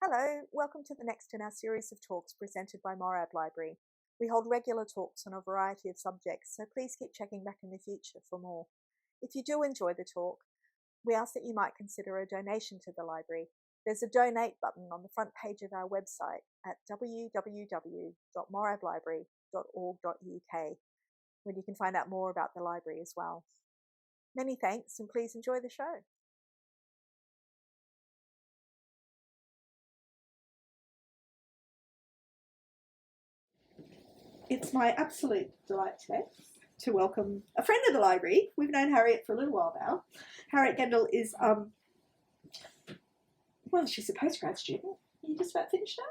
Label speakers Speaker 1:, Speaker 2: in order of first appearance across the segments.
Speaker 1: Hello, welcome to the next in our series of talks presented by Morrab Library. We hold regular talks on a variety of subjects, so please keep checking back in the future for more. If you do enjoy the talk, we ask that you might consider a donation to the library. There's a donate button on the front page of our website at www.morrablibrary.org.uk, where you can find out more about the library as well. Many thanks, and please enjoy the show. It's my absolute delight today to welcome a friend of the library. We've known Harriet for a little while now. Harriet Gendall is, well, she's a postgrad student. Are you just about finished now?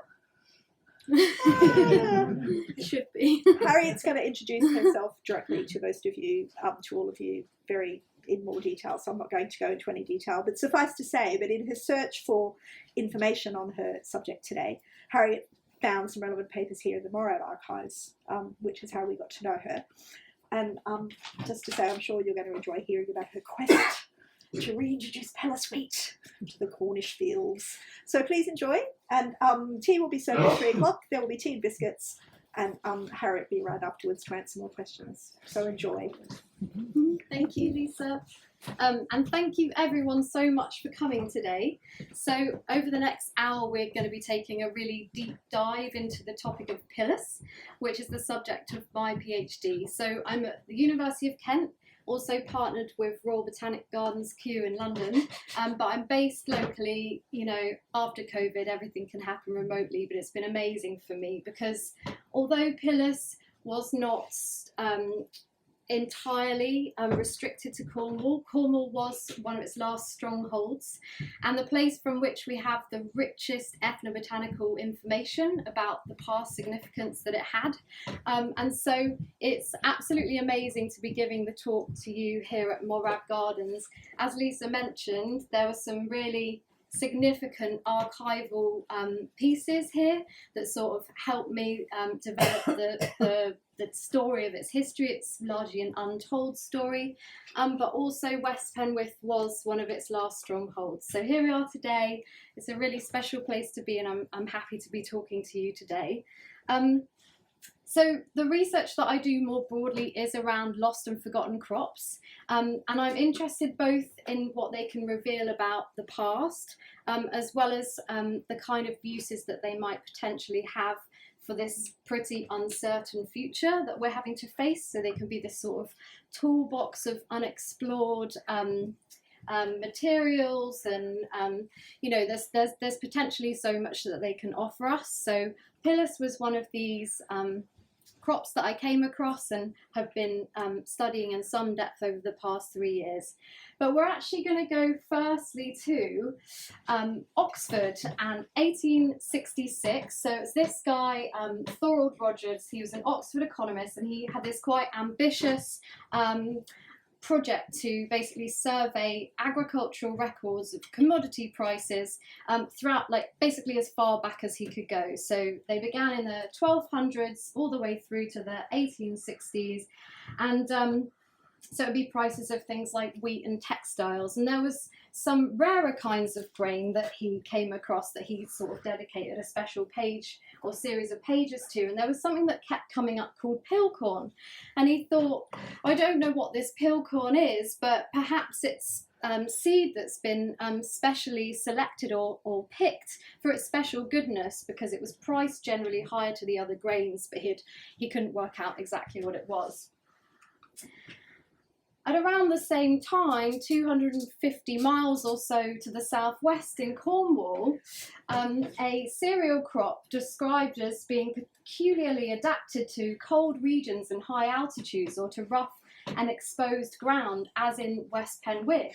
Speaker 2: It should be.
Speaker 1: Harriet's going to introduce herself directly to most of you, to all of you, in more detail, so I'm not going to go into any detail, but suffice to say that in her search for information on her subject today, Harriet found some relevant papers here in the Morrab archives, which is how we got to know her. And just to say, I'm sure you're going to enjoy hearing about her quest to reintroduce pillas wheat to the Cornish fields. So please enjoy, and tea will be served at 3 o'clock. There will be tea and biscuits, and Harriet will be right afterwards to answer more questions. So enjoy.
Speaker 2: Thank you, Lisa. And thank you everyone so much for coming today. So over the next hour we're going to be taking a really deep dive into the topic of pillas, which is the subject of my PhD. So I'm at the University of Kent, also partnered with Royal Botanic Gardens Kew in London, but I'm based locally. You know, after COVID everything can happen remotely, but it's been amazing for me because although pillas was not entirely restricted to Cornwall. Cornwall was one of its last strongholds and the place from which we have the richest ethnobotanical information about the past significance that it had. And so it's absolutely amazing to be giving the talk to you here at Morrab Gardens. As Lisa mentioned, there were some really significant archival pieces here that sort of helped me develop the story of its history. It's largely an untold story, but also West Penwith was one of its last strongholds. So here we are today. It's a really special place to be, and I'm happy to be talking to you today. So the research that I do more broadly is around lost and forgotten crops, and I'm interested both in what they can reveal about the past, as well as the kind of uses that they might potentially have for this pretty uncertain future that we're having to face. So they can be this sort of toolbox of unexplored materials, and you know, there's potentially so much that they can offer us. So pillas was one of these crops that I came across and have been studying in some depth over the past 3 years. But we're actually going to go firstly to Oxford and 1866. So it's this guy, Thorold Rogers. He was an Oxford economist, and he had this quite ambitious project to basically survey agricultural records of commodity prices throughout, like, basically as far back as he could go. So they began in the 1200s all the way through to the 1860s, and so it would be prices of things like wheat and textiles. And there was some rarer kinds of grain that he came across that he sort of dedicated a special page or series of pages to. And there was something that kept coming up called pilcorn. And he thought, I don't know what this pilcorn is, but perhaps it's seed that's been specially selected or picked for its special goodness, because it was priced generally higher to the other grains, but he couldn't work out exactly what it was. At around the same time, 250 miles or so to the southwest in Cornwall, a cereal crop described as being peculiarly adapted to cold regions and high altitudes, or to rough and exposed ground, as in West Penwith,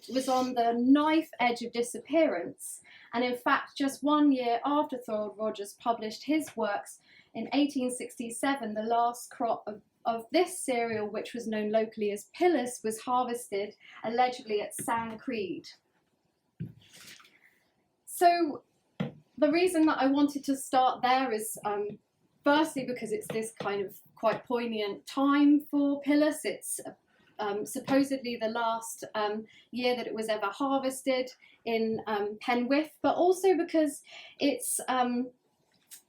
Speaker 2: was on the knife edge of disappearance. And in fact, just 1 year after Thorold Rogers published his works in 1867, the last crop of this cereal, which was known locally as pillas, was harvested allegedly at Sancreed. So the reason that I wanted to start there is firstly because it's this kind of quite poignant time for pillas. It's supposedly the last year that it was ever harvested in Penwith, but also because it's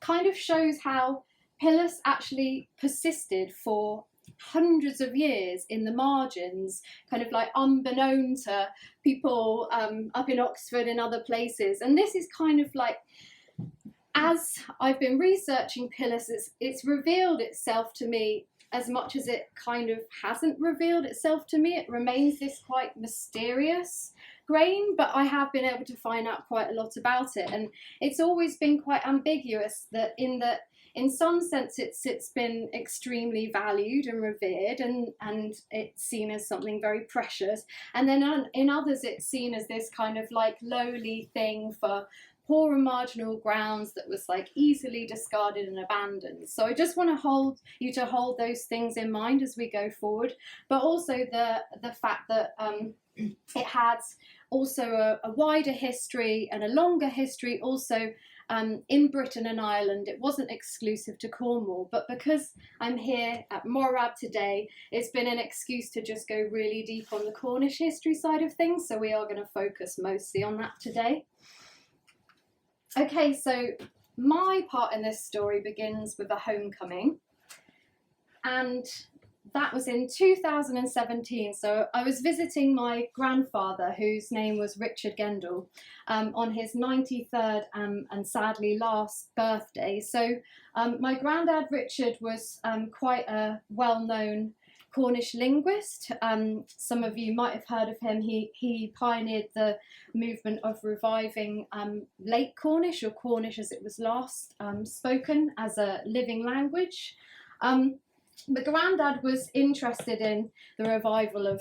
Speaker 2: kind of shows how pillas actually persisted for hundreds of years in the margins, kind of like unbeknown to people up in Oxford and other places. And this is kind of like, as I've been researching pillas, it's revealed itself to me as much as it kind of hasn't revealed itself to me. It remains this quite mysterious grain, but I have been able to find out quite a lot about it. And it's always been quite ambiguous that in some sense it's been extremely valued and revered, and it's seen as something very precious. And then in others it's seen as this kind of like lowly thing for poor and marginal grounds that was like easily discarded and abandoned. So I just want to hold those things in mind as we go forward, but also the fact that it has also a wider history and a longer history also in Britain and Ireland. It wasn't exclusive to Cornwall, but because I'm here at Morrab today, it's been an excuse to just go really deep on the Cornish history side of things, so we are going to focus mostly on that today. Okay, so my part in this story begins with a homecoming, and that was in 2017. So I was visiting my grandfather, whose name was Harriet Gendall, on his 93rd and sadly last birthday. So my granddad Richard was quite a well-known Cornish linguist. Some of you might have heard of him. He pioneered the movement of reviving Late Cornish, or Cornish as it was last spoken, as a living language. But Grandad was interested in the revival of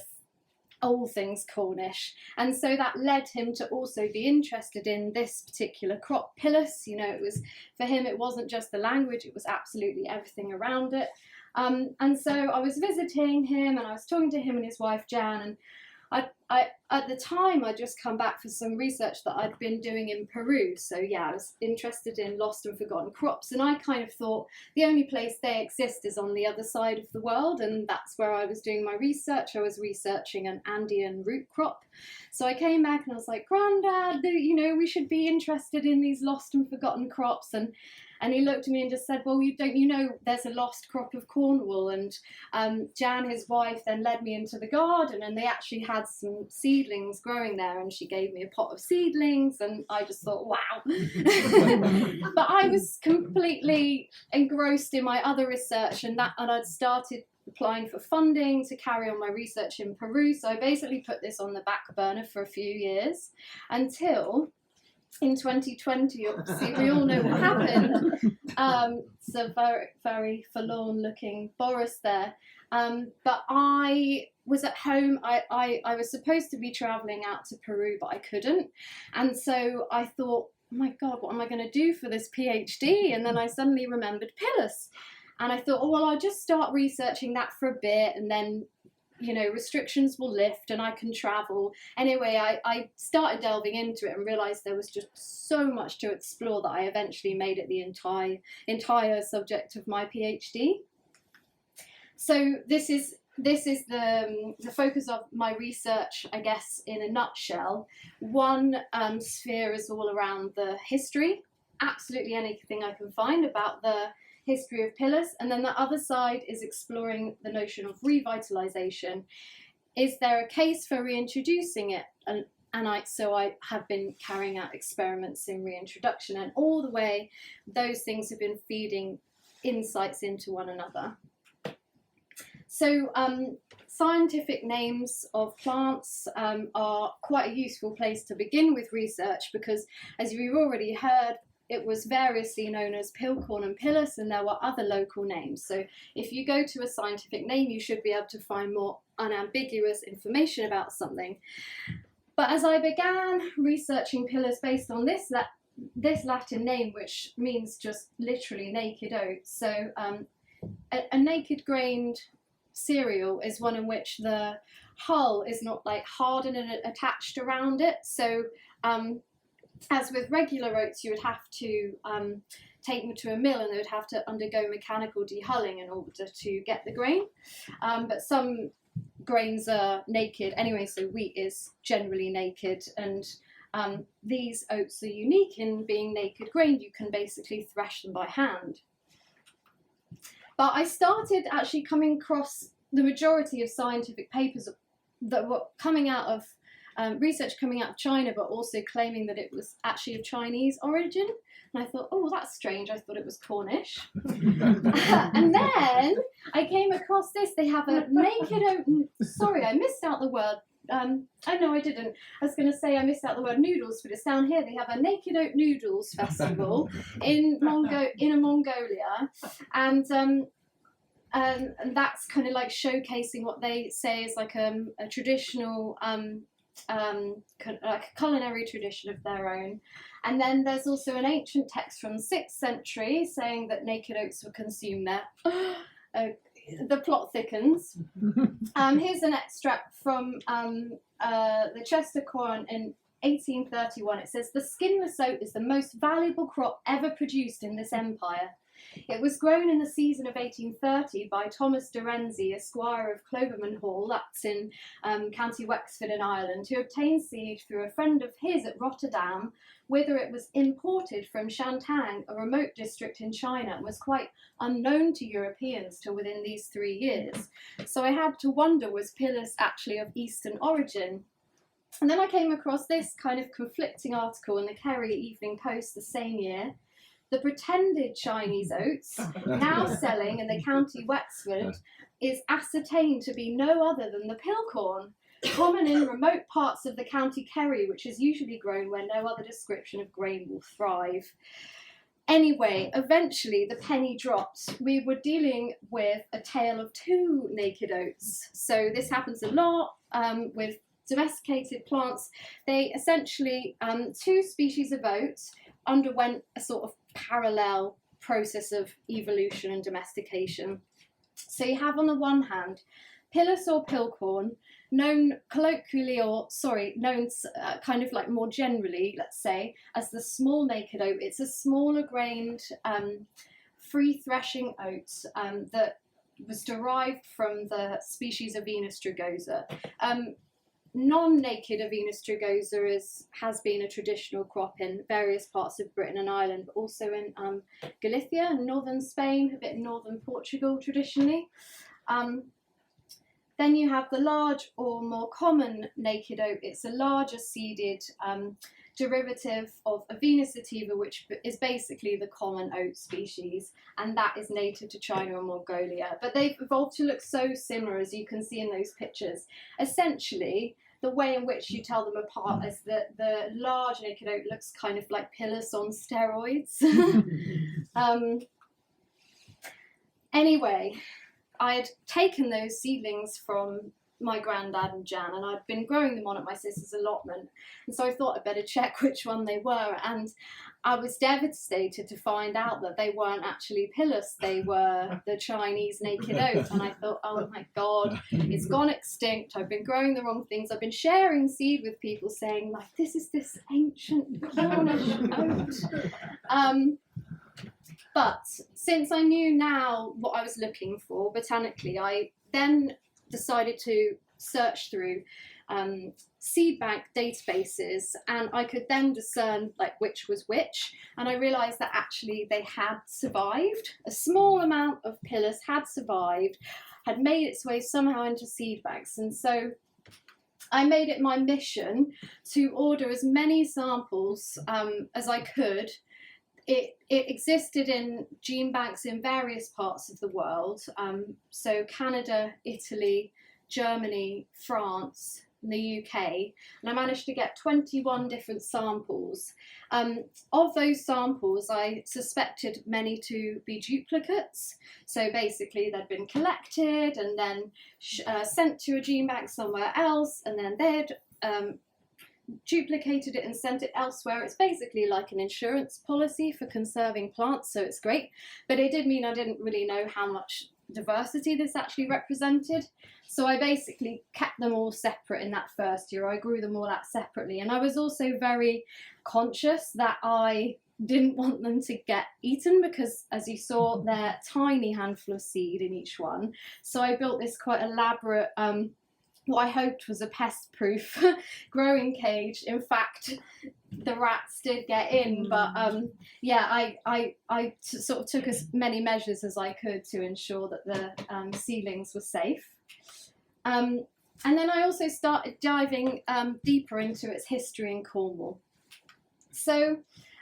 Speaker 2: all things Cornish, and so that led him to also be interested in this particular crop, pillas. You know, it was, for him, it wasn't just the language, it was absolutely everything around it. And so I was visiting him, and I was talking to him and his wife Jan, and I at the time I'd just come back for some research that I'd been doing in Peru. So yeah, I was interested in lost and forgotten crops, and I kind of thought the only place they exist is on the other side of the world, and that's where I was doing my research. I was researching an Andean root crop. So I came back and I was like, Grandad, you know, we should be interested in these lost and forgotten crops. And he looked at me and just said, well, you know, there's a lost crop of Cornwall. And Jan, his wife, then led me into the garden, and they actually had some seedlings growing there, and she gave me a pot of seedlings, and I just thought, wow. But I was completely engrossed in my other research, and I'd started applying for funding to carry on my research in Peru. So I basically put this on the back burner for a few years until in 2020, obviously, we all know what happened. It's a very, very forlorn looking forest there. But I was at home. I was supposed to be traveling out to Peru, but I couldn't. And so I thought, oh my God, what am I going to do for this PhD? And then I suddenly remembered pillas. And I thought, oh, well, I'll just start researching that for a bit, and then, you know, restrictions will lift and I can travel. Anyway, I started delving into it and realised there was just so much to explore that I eventually made it the entire subject of my PhD. So this is the focus of my research, I guess, in a nutshell. One sphere is all around the history, absolutely anything I can find about the history of pillas, and then the other side is exploring the notion of revitalization. Is there a case for reintroducing it? So I have been carrying out experiments in reintroduction, and all the way those things have been feeding insights into one another. So scientific names of plants are quite a useful place to begin with research, because as you've already heard, it was variously known as pillcorn and pillas, and there were other local names. So if you go to a scientific name, you should be able to find more unambiguous information about something. But as I began researching pillas based on this Latin name, which means just literally naked oats, so a naked grained cereal is one in which the hull is not like hardened and attached around it. So as with regular oats, you would have to take them to a mill, and they would have to undergo mechanical dehulling in order to get the grain. But some grains are naked anyway, so wheat is generally naked, and these oats are unique in being naked grain. You can basically thresh them by hand. But I started actually coming across the majority of scientific papers that were coming out of research coming out of China, but also claiming that it was actually of Chinese origin. And I thought, oh, that's strange. I thought it was Cornish. And then I came across this. They have a naked oat. Sorry, I missed out the word. Oh no, I didn't. I was going to say I missed out the word noodles, but it's down here. They have a naked oat noodles festival in Mongolia, and that's kind of like showcasing what they say is like a traditional like a culinary tradition of their own. And then there's also an ancient text from the 6th century saying that naked oats were consumed there. The plot thickens. Here's an extract from the Chester Coran in 1831. It says, "The skinless oat is the most valuable crop ever produced in this empire. It was grown in the season of 1830 by Thomas de Renzi, a squire of Cloverman Hall, that's in County Wexford in Ireland, who obtained seed through a friend of his at Rotterdam, whither it was imported from Shantung, a remote district in China, and was quite unknown to Europeans till within these 3 years. So I had to wonder, was pillas actually of Eastern origin? And then I came across this kind of conflicting article in the Kerry Evening Post the same year. The pretended Chinese oats, now selling in the County Wexford, is ascertained to be no other than the pillcorn, common in remote parts of the County Kerry, which is usually grown where no other description of grain will thrive. Anyway, eventually the penny dropped. We were dealing with a tale of 2 naked oats. So this happens a lot with domesticated plants. They essentially, 2 species of oats underwent a sort of parallel process of evolution and domestication. So you have on the one hand pillas or pillcorn, known colloquially, known kind of like more generally, let's say, as the small naked oat. It's a smaller grained, free threshing oat that was derived from the species Avena strigosa. Non-naked Avena strigosa has been a traditional crop in various parts of Britain and Ireland, but also in Galicia and northern Spain, a bit in northern Portugal traditionally. Then you have the large or more common naked oat. It's a larger seeded derivative of Avena sativa, which is basically the common oat species, and that is native to China and Mongolia. But they've evolved to look so similar, as you can see in those pictures. Essentially, the way in which you tell them apart is that the large naked oat looks kind of like pillas on steroids. Anyway, I had taken those seedlings from my granddad and Jan, and I'd been growing them on at my sister's allotment, and so I thought I'd better check which one they were, and I was devastated to find out that they weren't actually pillas, they were the Chinese naked oat. And I thought, oh my god, it's gone extinct, I've been growing the wrong things. I've been sharing seed with people saying, like, this is this ancient Cornish oat. But since I knew now what I was looking for botanically, I then decided to search through seed bank databases, and I could then discern like which was which, and I realized that actually they had survived. A small amount of pillas had survived, had made its way somehow into seed banks, and so I made it my mission to order as many samples as I could. It existed in gene banks in various parts of the world, so Canada, Italy, Germany, France, and the UK, and I managed to get 21 different samples. Of those samples, I suspected many to be duplicates, so basically they'd been collected and then sent to a gene bank somewhere else, and then they'd duplicated it and sent it elsewhere. It's basically like an insurance policy for conserving plants, so it's great, but it did mean I didn't really know how much diversity this actually represented. So I basically kept them all separate in that first year. I grew them all out separately, and I was also very conscious that I didn't want them to get eaten because, as you saw, they're a tiny handful of seed in each one. So I built this quite elaborate what I hoped was a pest-proof growing cage. In fact, the rats did get in, but yeah, I sort of took as many measures as I could to ensure that the seedlings were safe. And then I also started diving deeper into its history in Cornwall. So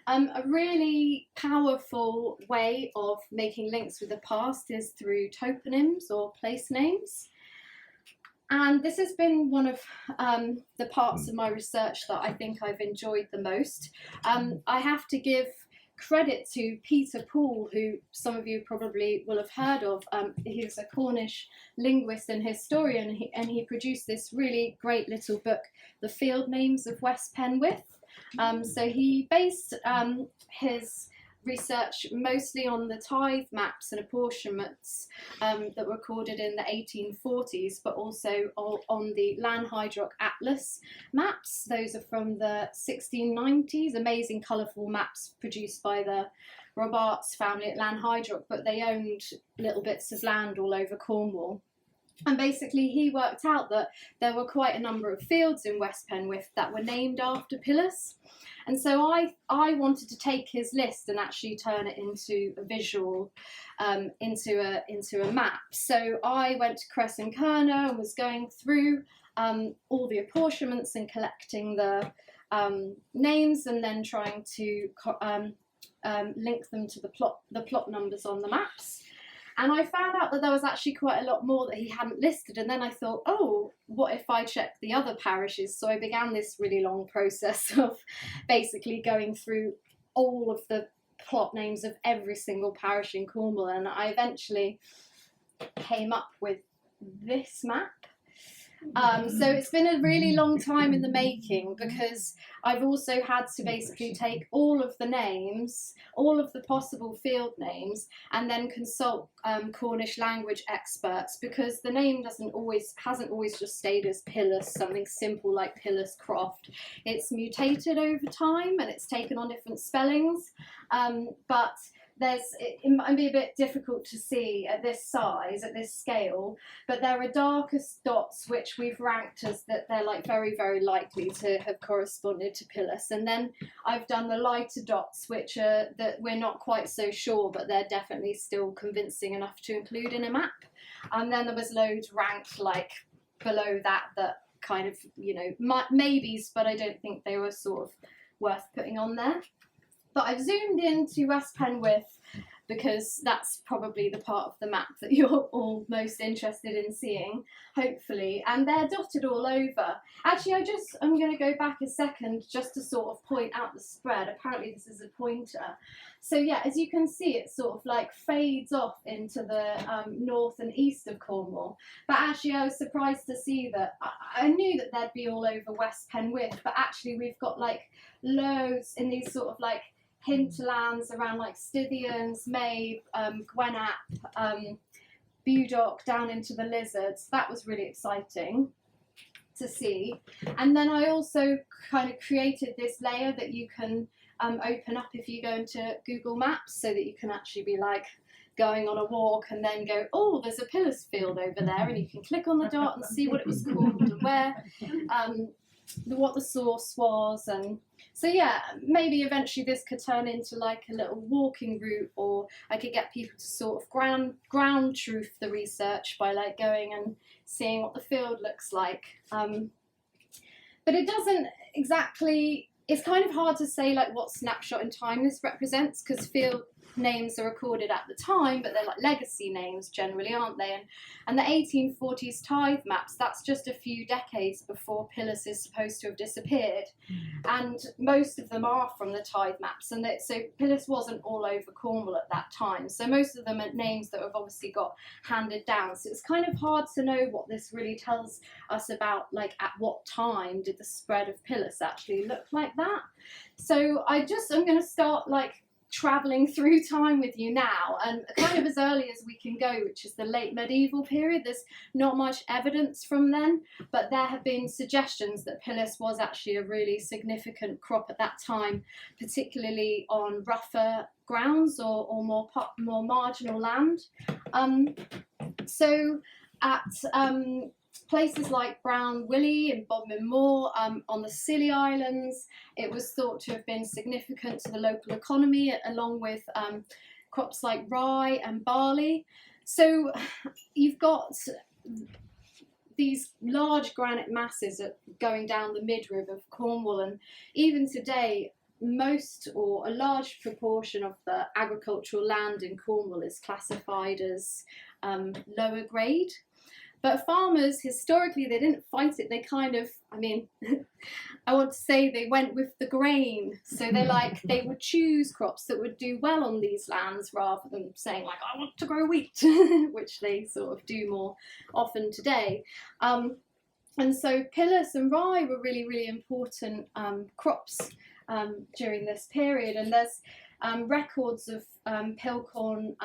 Speaker 2: a really powerful way of making links with the past is through toponyms or place names. And this has been one of the parts of my research that I think I've enjoyed the most. I have to give credit to Peter Poole, who some of you probably will have heard of. He's a Cornish linguist and historian, and he produced this really great little book, The Field Names of West Penwith. So he based his research mostly on the tithe maps and apportionments that were recorded in the 1840s, but also on the Lanhydrock Atlas maps. Those are from the 1690s, amazing colourful maps produced by the Robarts family at Lanhydrock, but they owned little bits of land all over Cornwall. And basically he worked out that there were quite a number of fields in West Penwith that were named after pillas. And so I wanted to take his list and actually turn it into a visual, into a map. So I went to Cress and Kerner and was going through all the apportionments and collecting the names, and then trying to link them to the plot numbers on the maps. And I found out that there was actually quite a lot more that he hadn't listed. And then I thought, oh, what if I checked the other parishes? So I began this really long process of basically going through all of the plot names of every single parish in Cornwall. And I eventually came up with this map. So it's been a really long time in the making, because I've also had to basically take all of the names, all of the possible field names, and then consult Cornish language experts, because the name hasn't always just stayed as Pillas, something simple like Pillas Croft. It's mutated over time and it's taken on different spellings, but it might be a bit difficult to see at this size, at this scale, but there are darkest dots which we've ranked as that they're like very, very likely to have corresponded to Pillas. And then I've done the lighter dots, which are that we're not quite so sure, but they're definitely still convincing enough to include in a map. And then there was loads ranked like below that kind of, maybes, but I don't think they were sort of worth putting on there. But I've zoomed into West Penwith because that's probably the part of the map that you're all most interested in seeing, hopefully. And they're dotted all over. Actually, I'm going to go back a second just to sort of point out the spread. Apparently this is a pointer. So yeah, as you can see, it sort of like fades off into the north and east of Cornwall. But actually I was surprised to see that, I knew that they'd be all over West Penwith, but actually we've got like loads in these sort of like hinterlands around like Stithians, Mabe, Gwenap, Budock, down into the Lizards. That was really exciting to see. And then I also kind of created this layer that you can open up if you go into Google Maps, so that you can actually be like going on a walk and then go, oh, there's a Pillas field over there, and you can click on the dot and see what it was called and where, what the source was. And so yeah, maybe eventually this could turn into like a little walking route, or I could get people to sort of ground truth the research by like going and seeing what the field looks like. But it doesn't exactly, it's kind of hard to say like what snapshot in time this represents, because field names are recorded at the time, but they're like legacy names generally, aren't they? And the 1840s tithe maps, that's just a few decades before Pillas is supposed to have disappeared. And most of them are from the tithe maps, and so Pillas wasn't all over Cornwall at that time. So most of them are names that have obviously got handed down. So it's kind of hard to know what this really tells us about, like at what time did the spread of Pillas actually look like that. So I'm going to start like travelling through time with you now, and kind of as early as we can go, which is the late medieval period. There's not much evidence from then, but there have been suggestions that Pillas was actually a really significant crop at that time, particularly on rougher grounds or more marginal land. So at places like Brown Willie and Bodmin Moor on the Scilly Islands, it was thought to have been significant to the local economy, along with crops like rye and barley. So you've got these large granite masses going down the midriff of Cornwall, and even today most or a large proportion of the agricultural land in Cornwall is classified as lower grade. But farmers, historically, they didn't fight it. They kind of, I mean, I want to say they went with the grain. So they would choose crops that would do well on these lands rather than saying like, I want to grow wheat, which they sort of do more often today. And so pillas and rye were really, really important crops during this period. And there's records of pilcorn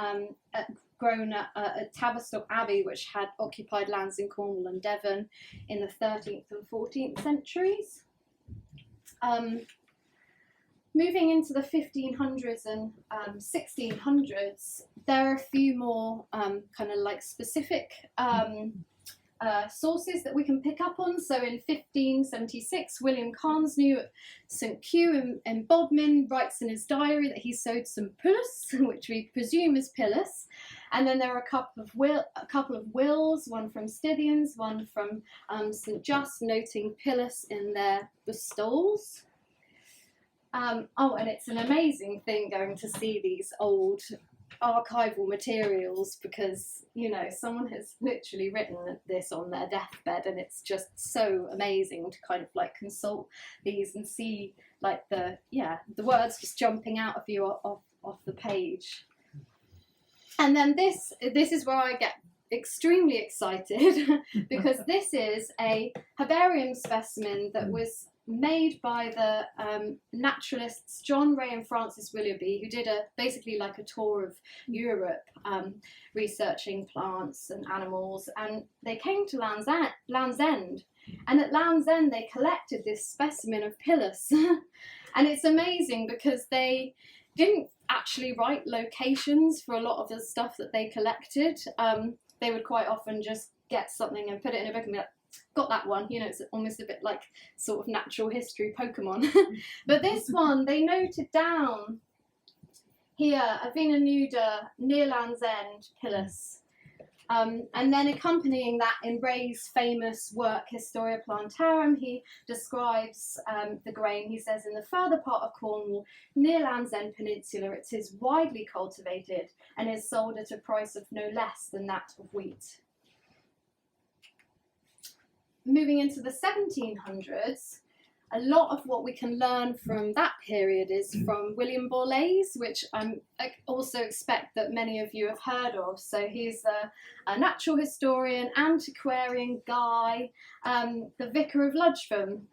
Speaker 2: grown at Tavistock Abbey, which had occupied lands in Cornwall and Devon in the 13th and 14th centuries. Moving into the 1500s and 1600s, there are a few more kind of like specific sources that we can pick up on. So in 1576, William Carnsnew at St. Kew in Bodmin writes in his diary that he sowed some pullus, which we presume is pillas. And then there are a couple of wills, one from Scythians, one from St. Just, noting pillas in their bestols. Oh, and it's an amazing thing going to see these old archival materials, because, you know, someone has literally written this on their deathbed, and it's just so amazing to kind of like consult these and see like the words just jumping out of you off the page. And then this is where I get extremely excited because this is a herbarium specimen that was made by the naturalists John Ray and Francis Willoughby, who did basically like a tour of Europe, researching plants and animals, and they came to Land's End, and at Land's End they collected this specimen of pillas. And it's amazing because they didn't actually write locations for a lot of the stuff that they collected. They would quite often just get something and put it in a book and be like, got that one, you know, it's almost a bit like sort of natural history Pokemon. But this one, they noted down here, Avena nuda, near Land's End, pillas. And then accompanying that in Ray's famous work, Historia Plantarum, he describes the grain. He says, in the further part of Cornwall, near Land's End Peninsula, it is widely cultivated and is sold at a price of no less than that of wheat. Moving into the 1700s, a lot of what we can learn from that period is from William Borlase, which I also expect that many of you have heard of. So he's a natural historian, antiquarian guy, the vicar of Ludgesham.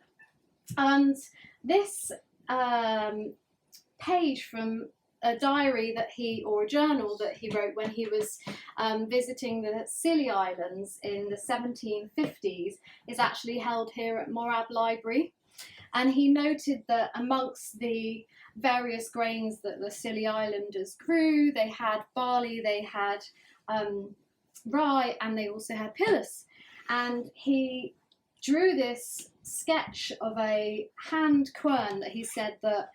Speaker 2: And this page from a diary that or a journal that he wrote when he was visiting the Scilly Islands in the 1750s is actually held here at Morrab Library. And he noted that amongst the various grains that the Scilly Islanders grew, they had barley, they had rye, and they also had pillas. And he drew this sketch of a hand quern that he said that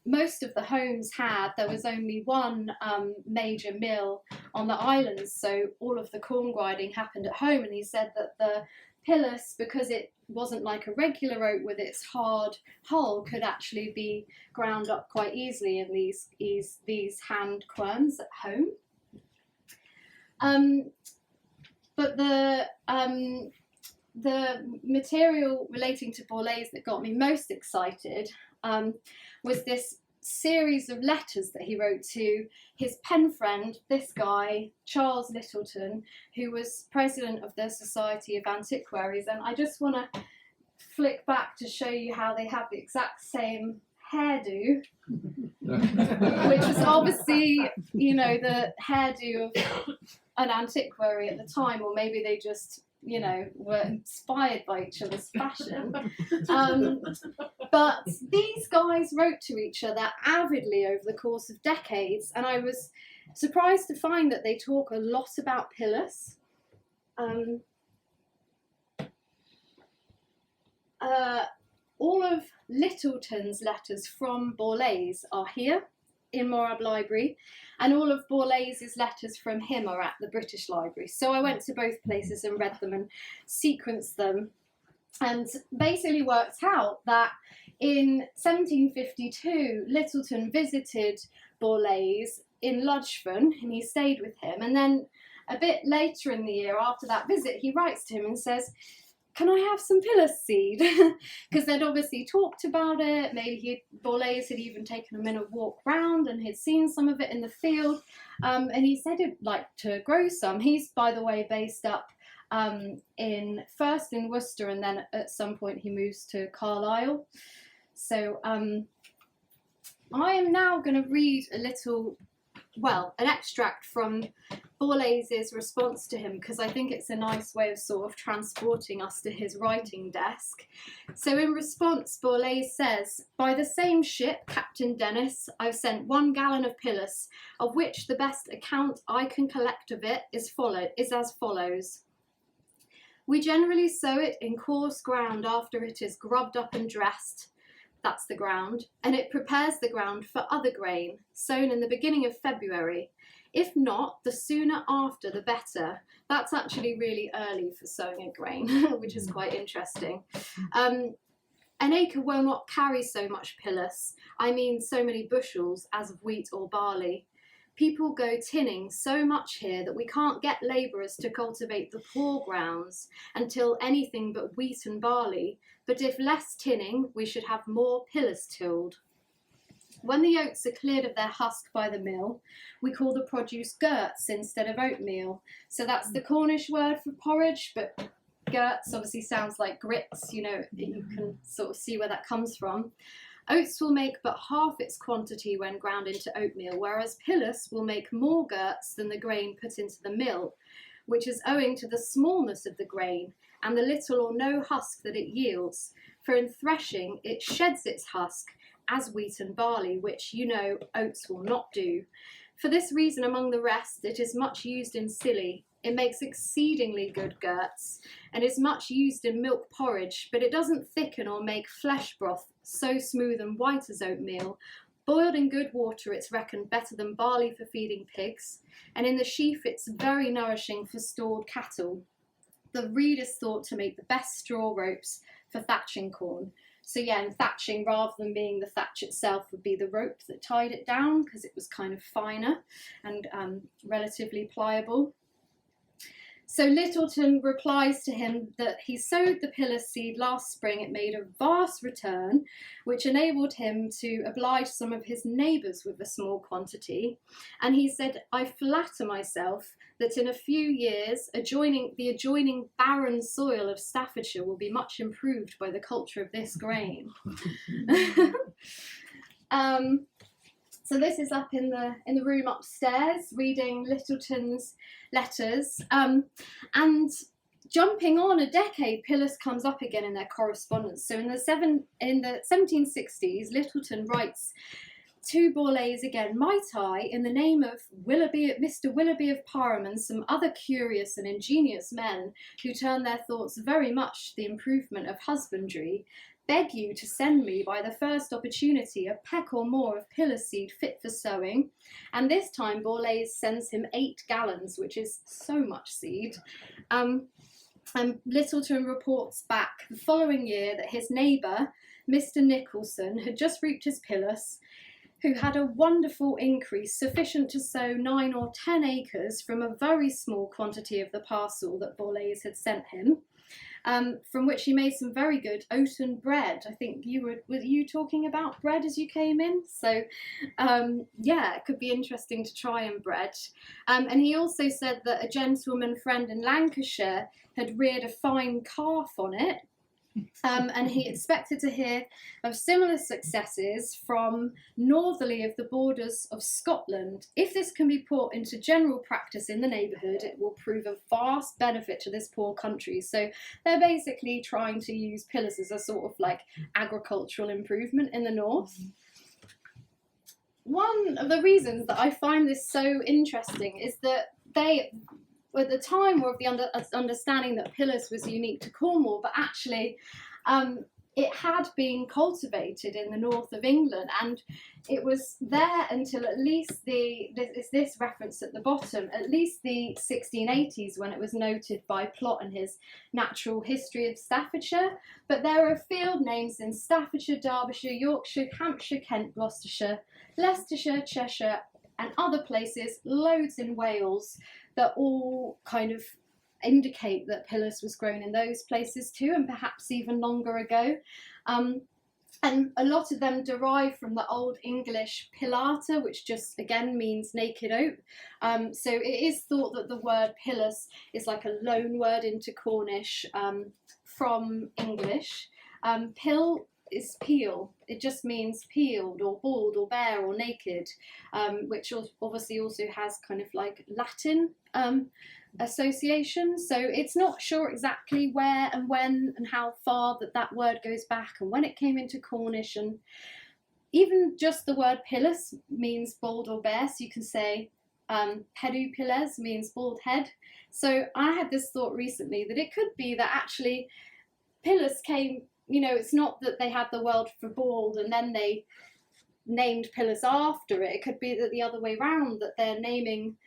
Speaker 2: most of the homes had. There was only one major mill on the islands, so all of the corn grinding happened at home. And he said that the pillas, because it wasn't like a regular oat with its hard hull, could actually be ground up quite easily in these hand querns at home. But the material relating to Borlase that got me most excited was this series of letters that he wrote to his pen friend, this guy, Charles Littleton, who was president of the Society of Antiquaries. And I just want to flick back to show you how they have the exact same hairdo, which was obviously, you know, the hairdo of an antiquary at the time, or maybe they just, you know, were inspired by each other's fashion. But these guys wrote to each other avidly over the course of decades, and I was surprised to find that they talk a lot about pillas. all of Littleton's letters from Borlase are here in Morrab Library, and all of Borlase's letters from him are at the British Library. So I went to both places and read them and sequenced them, and basically worked out that in 1752 Littleton visited Borlase in Ludgvan, and he stayed with him, and then a bit later in the year after that visit he writes to him and says, can I have some pillas seed? Because they'd obviously talked about it. Maybe Borlase had even taken him in a walk round and he'd seen some of it in the field. And he said he'd like to grow some. He's, by the way, based up first in Worcester, and then at some point he moves to Carlisle. So I am now going to read an extract from Borlase's response to him, because I think it's a nice way of sort of transporting us to his writing desk. So in response, Borlase says, by the same ship, Captain Dennis, I've sent 1 gallon of pillas, of which the best account I can collect of it is as follows. We generally sow it in coarse ground after it is grubbed up and dressed. That's the ground, and it prepares the ground for other grain, sown in the beginning of February. If not, the sooner after the better. That's actually really early for sowing a grain, which is quite interesting. An acre will not carry so much pillas, I mean so many bushels, as of wheat or barley. People go tinning so much here that we can't get labourers to cultivate the poor grounds until anything but wheat and barley, but if less tinning, we should have more pillas tilled. When the oats are cleared of their husk by the mill, we call the produce gerts instead of oatmeal. So that's the Cornish word for porridge, but gerts obviously sounds like grits, you can sort of see where that comes from. Oats will make but half its quantity when ground into oatmeal, whereas pillas will make more gerts than the grain put into the mill, which is owing to the smallness of the grain and the little or no husk that it yields. For in threshing, it sheds its husk, as wheat and barley, which, oats will not do. For this reason, among the rest, it is much used in silly. It makes exceedingly good gerts, and is much used in milk porridge, but it doesn't thicken or make flesh broth so smooth and white as oatmeal. Boiled in good water, it's reckoned better than barley for feeding pigs, and in the sheaf it's very nourishing for stored cattle. The reed is thought to make the best straw ropes for thatching corn. So yeah, and thatching, rather than being the thatch itself, would be the rope that tied it down, because it was kind of finer and relatively pliable. So Littleton replies to him that he sowed the pillas seed last spring. It made a vast return, which enabled him to oblige some of his neighbours with a small quantity. And he said, I flatter myself that in a few years, the adjoining barren soil of Staffordshire will be much improved by the culture of this grain. So this is up in the room upstairs, reading Littleton's letters, and jumping on a decade, pillas comes up again in their correspondence. So in the 1760s, Littleton writes to Borlase again, might I, in the name of Mr. Willoughby of Parham and some other curious and ingenious men who turn their thoughts very much to the improvement of husbandry, beg you to send me by the first opportunity a peck or more of pillas seed fit for sowing. And this time Borlase sends him 8 gallons, which is so much seed. And Littleton reports back the following year that his neighbour, Mr. Nicholson, had just reaped his pillas, who had a wonderful increase sufficient to sow 9 or 10 acres from a very small quantity of the parcel that Borlase had sent him. From which he made some very good oaten bread. I think were you talking about bread as you came in? So yeah, it could be interesting to try and bread. And he also said that a gentleman friend in Lancashire had reared a fine calf on it. And he expected to hear of similar successes from northerly of the borders of Scotland. If this can be put into general practice in the neighbourhood, it will prove of vast benefit to this poor country. So they're basically trying to use pillas as a sort of like agricultural improvement in the north. One of the reasons that I find this so interesting is that they, at the time, were of the understanding that pillas was unique to Cornwall, but actually it had been cultivated in the north of England, and it was there until at least this reference at the bottom, at least the 1680s, when it was noted by Plott in his Natural History of Staffordshire. But there are field names in Staffordshire, Derbyshire, Yorkshire, Hampshire, Kent, Gloucestershire, Leicestershire, Cheshire, and other places, loads in Wales, that all kind of indicate that pillis was grown in those places too, and perhaps even longer ago. And a lot of them derive from the Old English pillata, which just again means naked oat. So it is thought that the word pillis is like a loan word into Cornish from English. Pill is peel. It just means peeled or bald or bare or naked, which obviously also has kind of like Latin association. So it's not sure exactly where and when and how far that word goes back and when it came into Cornish. And even just the word pillis means bald or bare, so you can say pedu pilles means bald head. So I had this thought recently that it could be that actually pillis came, you know, it's not that they had the word for bald and then they named pillis after it. It could be that the other way round, that they're naming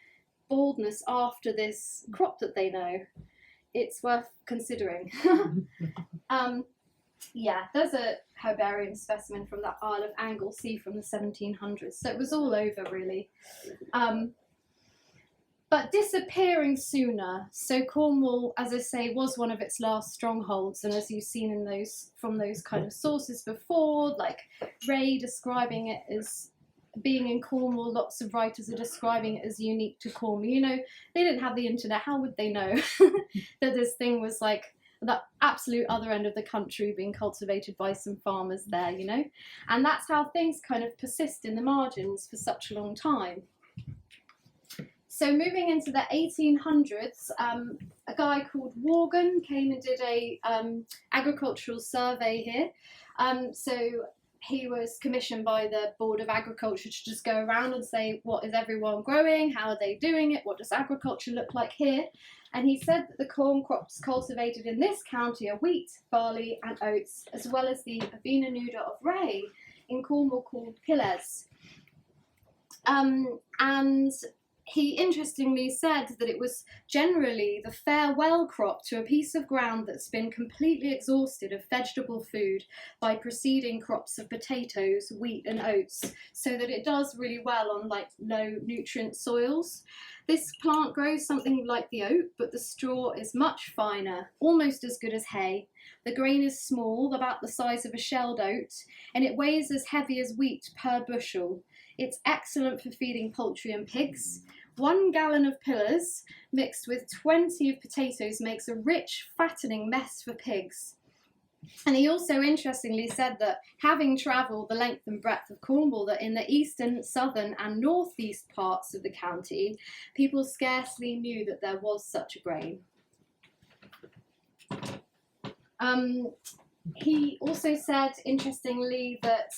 Speaker 2: baldness after this crop that they know. It's worth considering. Yeah, there's a herbarium specimen from the Isle of Anglesey from the 1700s, so it was all over really. But disappearing sooner. So Cornwall, as I say, was one of its last strongholds, and as you've seen in those from those kind of sources before, like Ray describing it as being in Cornwall, lots of writers are describing it as unique to Cornwall. You know, they didn't have the internet. How would they know that this thing was like the absolute other end of the country being cultivated by some farmers there, you know? And that's how things kind of persist in the margins for such a long time. So moving into the 1800s, a guy called Worgan came and did a agricultural survey here. So he was commissioned by the Board of Agriculture to just go around and say, what is everyone growing? How are they doing it? What does agriculture look like here? And he said that the corn crops cultivated in this county are wheat, barley and oats, as well as the avena nuda of Ray in Cornwall called pilles. And he interestingly said that it was generally the farewell crop to a piece of ground that's been completely exhausted of vegetable food by preceding crops of potatoes, wheat and oats, so that it does really well on like low nutrient soils. This plant grows something like the oat, but the straw is much finer, almost as good as hay. The grain is small, about the size of a shelled oat, and it weighs as heavy as wheat per bushel. It's excellent for feeding poultry and pigs. 1 gallon of pillas mixed with 20 of potatoes makes a rich, fattening mess for pigs. And he also interestingly said that having travelled the length and breadth of Cornwall, that in the eastern, southern and northeast parts of the county, people scarcely knew that there was such a grain. He also said, interestingly, that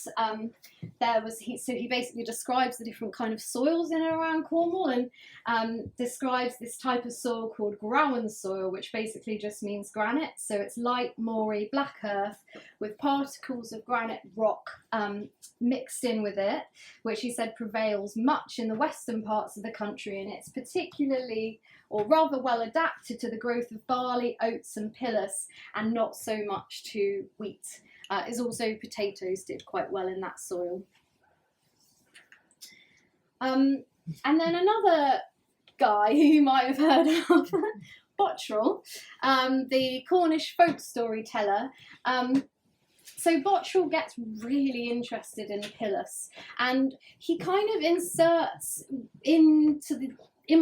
Speaker 2: he basically describes the different kind of soils in and around Cornwall, and describes this type of soil called Growan soil, which basically just means granite. So it's light, moory, black earth with particles of granite rock mixed in with it, which he said prevails much in the western parts of the country, and it's particularly, or rather well adapted to the growth of barley, oats and pillis, and not so much to wheat. Is also potatoes did quite well in that soil. And then another guy who you might have heard of, Bottrell, the Cornish folk storyteller. So Bottrell gets really interested in the pillis, and he kind of inserts in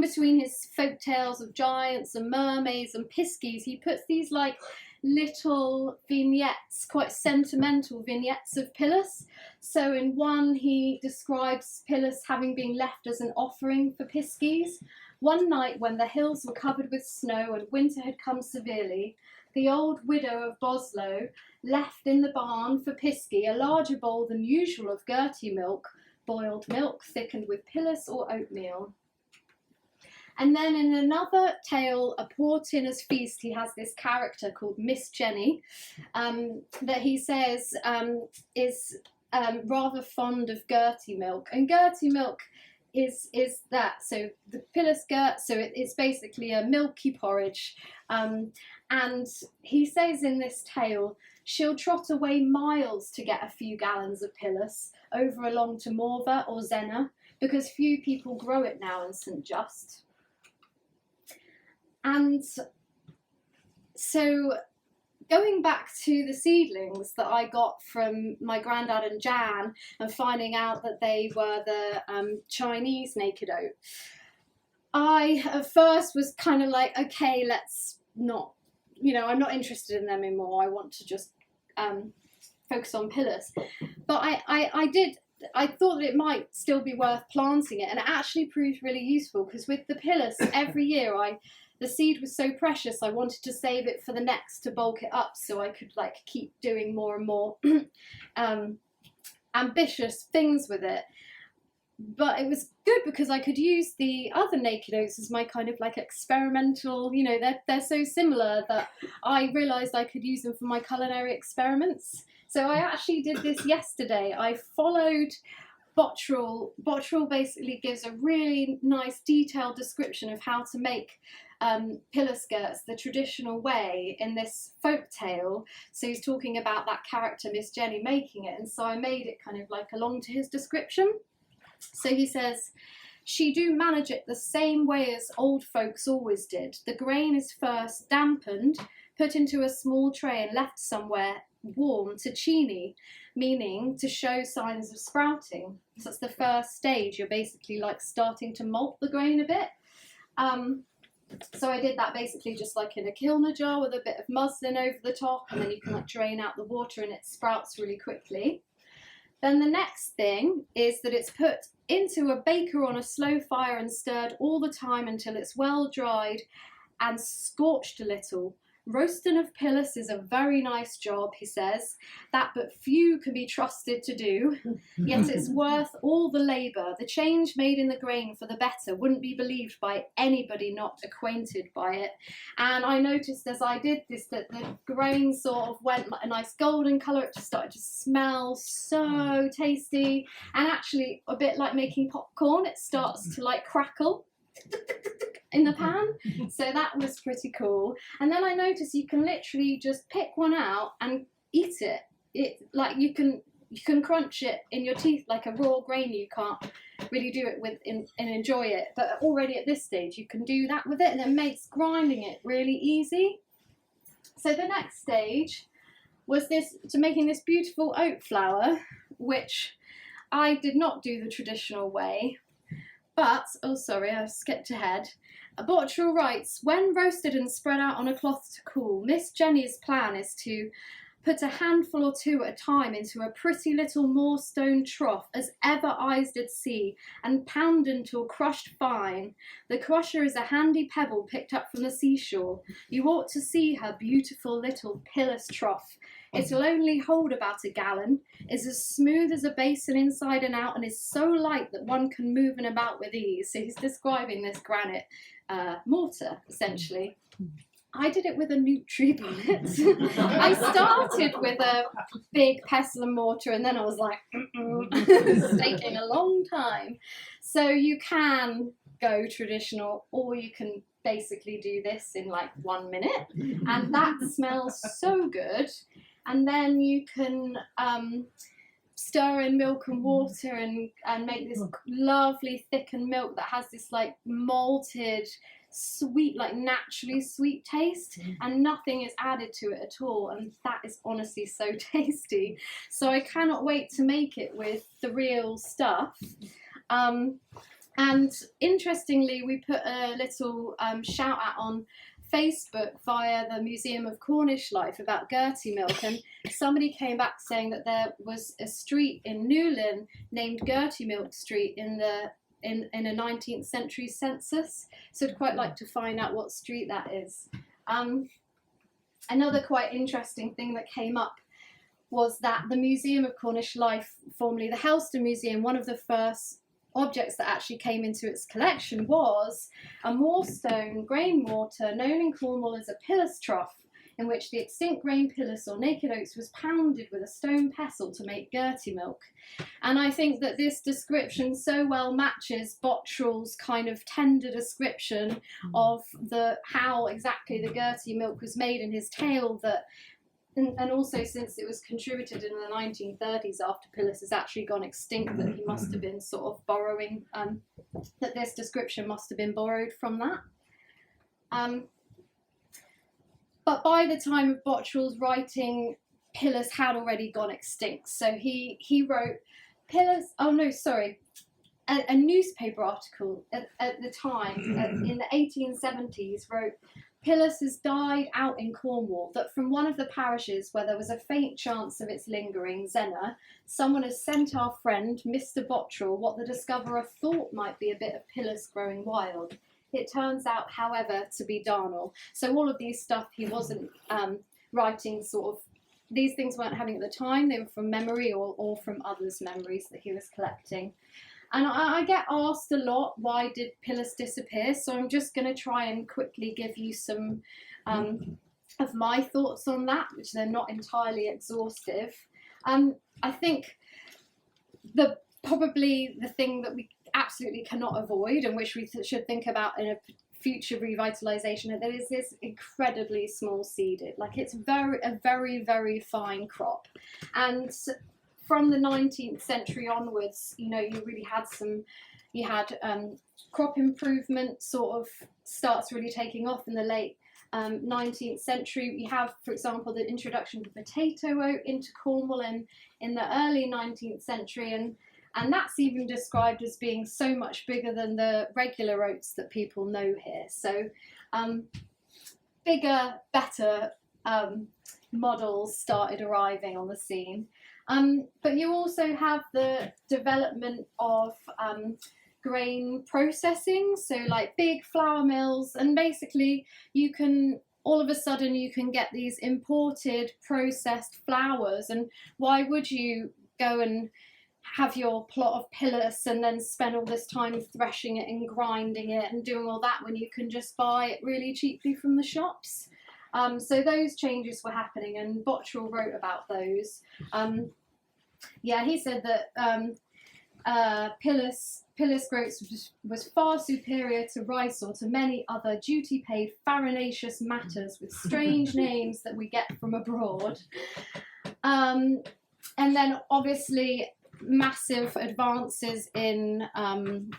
Speaker 2: between his folk tales of giants and mermaids and piskies, he puts these like little vignettes, quite sentimental vignettes of pillis. So in one he describes pillis having been left as an offering for piskies. One night when the hills were covered with snow and winter had come severely, the old widow of Boslow left in the barn for pisky a larger bowl than usual of gerty milk, boiled milk thickened with pillis or oatmeal. And then in another tale, A Poor Tinner's Feast, he has this character called Miss Jenny, that he says is rather fond of Gertie milk. And Gertie milk is that, so the pillas-gerts, so it's basically a milky porridge. And he says in this tale, she'll trot away miles to get a few gallons of pillas over along to Morva or Zena, because few people grow it now in St Just. And so going back to the seedlings that I got from my granddad and Jan and finding out that they were the Chinese naked oat, I at first was kind of like, okay, let's not, I'm not interested in them anymore. I want to just focus on pillas. But I thought that it might still be worth planting it, and it actually proved really useful, because with the pillas, every year the seed was so precious, I wanted to save it for the next to bulk it up, so I could keep doing more and more ambitious things with it. But it was good because I could use the other naked oats as my kind of experimental, they're so similar that I realised I could use them for my culinary experiments. So I actually did this yesterday. I followed Bottrell. Bottrell basically gives a really nice detailed description of how to make pillas-gerts the traditional way in this folk tale. So he's talking about that character Miss Jenny making it, and so I made it kind of along to his description. So he says, she do manage it the same way as old folks always did. The grain is first dampened, put into a small tray and left somewhere warm to chini, meaning to show signs of sprouting. So that's the first stage. You're basically starting to malt the grain a bit. So I did that basically just in a kilner jar with a bit of muslin over the top, and then you can drain out the water and it sprouts really quickly. Then the next thing is that it's put into a baker on a slow fire and stirred all the time until it's well dried and scorched a little. Roasting of pillas is a very nice job, he says, that but few can be trusted to do, yet it's worth all the labour. The change made in the grain for the better wouldn't be believed by anybody not acquainted by it. And I noticed as I did this that the grain sort of went a nice golden colour. It just started to smell so tasty, and actually a bit like making popcorn, it starts to crackle in the pan. So that was pretty cool. And then I noticed you can literally just pick one out and eat it. You can crunch it in your teeth like a raw grain. You can't really do it with and enjoy it, but already at this stage you can do that with it, and it makes grinding it really easy. So the next stage was making this beautiful oat flour, which I did not do the traditional way. But, oh sorry, I skipped ahead. Bottrell writes, when roasted and spread out on a cloth to cool, Miss Jenny's plan is to put a handful or two at a time into a pretty little moorstone trough as ever eyes did see, and pound until crushed fine. The crusher is a handy pebble picked up from the seashore. You ought to see her beautiful little pillas trough. It'll only hold about a gallon, is as smooth as a basin inside and out, and is so light that one can move and about with ease. So he's describing this granite mortar, essentially. I did it with a Nutri-Bonnet. I started with a big pestle and mortar, and then I was like, it's taking a long time. So you can go traditional, or you can basically do this in 1 minute, and that smells so good. And then you can stir in milk and water and make this lovely thickened milk that has this malted, sweet, naturally sweet taste, and nothing is added to it at all, and that is honestly so tasty. So I cannot wait to make it with the real stuff. And interestingly, we put a little shout out on Facebook via the Museum of Cornish Life about Gertie milk, and somebody came back saying that there was a street in Newlyn named Gertie Milk Street in a 19th century census, so I'd quite like to find out what street that is. Another quite interesting thing that came up was that the Museum of Cornish Life, formerly the Helston Museum, one of the first objects that actually came into its collection was a moorstone grain mortar known in Cornwall as a pillas trough, in which the extinct grain pillas or naked oats was pounded with a stone pestle to make gerty milk. And I think that this description so well matches Bottrell's kind of tender description of how exactly the gerty milk was made in his tale, that and also, since it was contributed in the 1930s after pillas has actually gone extinct, that he must have been sort of borrowing, that this description must have been borrowed from that. But by the time of Bottrell's writing, pillas had already gone extinct. So he wrote a newspaper article at the time, in the 1870s, wrote, "Pillas has died out in Cornwall, that from one of the parishes where there was a faint chance of its lingering, Zena, someone has sent our friend, Mr. Bottrell, what the discoverer thought might be a bit of pillas growing wild. It turns out, however, to be darnel." So all of these stuff he wasn't writing sort of, these things weren't having at the time, they were from memory or from others' memories that he was collecting. And I get asked a lot, why did pillas disappear? So I'm just going to try and quickly give you some of my thoughts on that, which they're not entirely exhaustive. I think probably the thing that we absolutely cannot avoid, and which we should think about in a future revitalisation, that is this incredibly small seeded. Like, it's a very, very fine crop. And from the 19th century onwards, you really had crop improvement sort of starts really taking off in the late 19th century. We have, for example, the introduction of potato oat into Cornwall in the early 19th century, and that's even described as being so much bigger than the regular oats that people know here. So bigger, better models started arriving on the scene. But you also have the development of grain processing, so like big flour mills, and basically all of a sudden you can get these imported processed flours. And why would you go and have your plot of pillas and then spend all this time threshing it and grinding it and doing all that when you can just buy it really cheaply from the shops? So those changes were happening, and Bottrell wrote about those. He said that pillas groats was far superior to rice or to many other duty-paid farinaceous matters with strange names that we get from abroad. And then obviously massive advances in